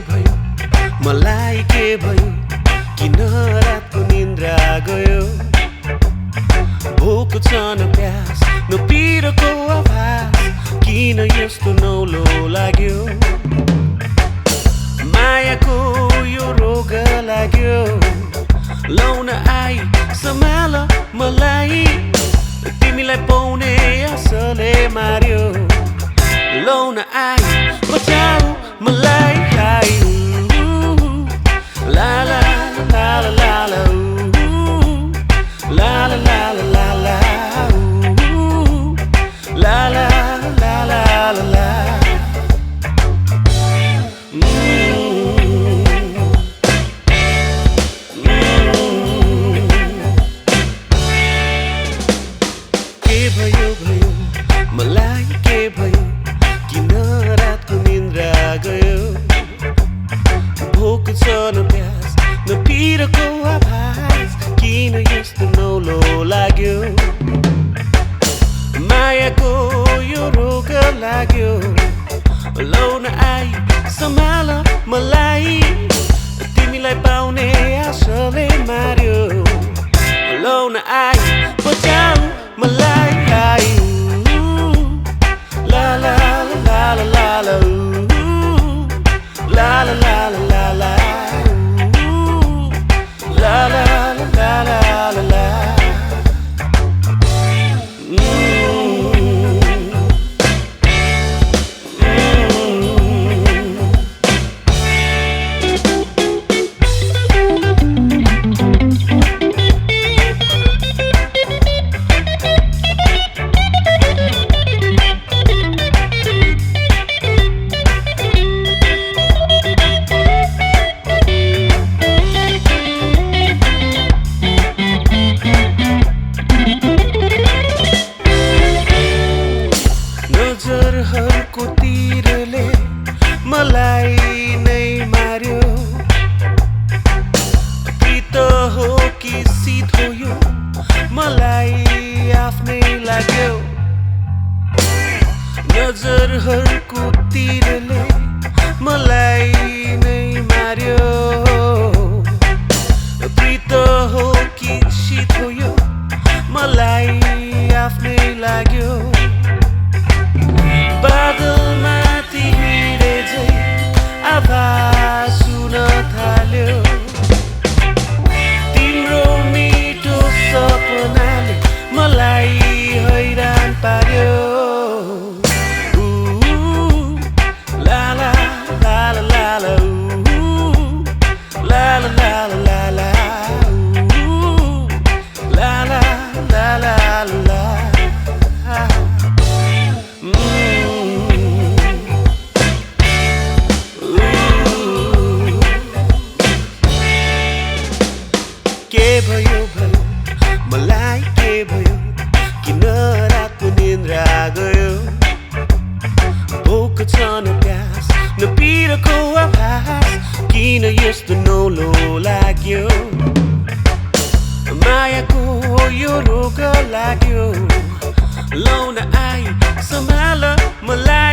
भयो मलाई के भयो किन रातको निन्द्रा गयो भोक छ न प्यास न पिरोको आभास किन यस्तो नौलो लाग्यो मायाको यो रोग लाग्यो लौन आई सम्हाल मलाई तिमीलाई पाउने असले मार्यो लौन आई बचाऊ मलाई I la la la la la la la la la la la la la la la la के भयो भयो मलाई के भयो किन रातको निन्द्रा गयो भोक छ न प्यास न पिरोको आभास किन यस्तो नौलो लाग्यो मायाको यो रोग लाग्यो लौन आई सम्हाल मलाई तिमीलाई पाउने आशाले मार्यो लौन आई बचाऊ मलाई I la la la la la la la la la la la la la la la la la नजरहरूको तीरले मलाई नै मार्यो प्रीत हो कि शीत हो यो मलाई आफ्नै लाग्यो नजरहरूको तीरले मलाई नै मार्यो प्रीत हो कि शीत हो यो मलाई आफ्नै लाग्यो बादलमाथि हिँडे झै आवाज सुन थाल्यो तिम्रो मिठो सपनाले मलाई हैरान पार्यो ला ला ला ला ला ला ला ला ला ला ला ला ला ला ला के भयो भयो मलाई के भयो किन रातको निन्द्रा गयो भोक छ न प्यास न पिरोको आभास किन यस्तो नौलो लाग्यो मायाको यो रोग लाग्यो लौन आई सम्हाल मलाई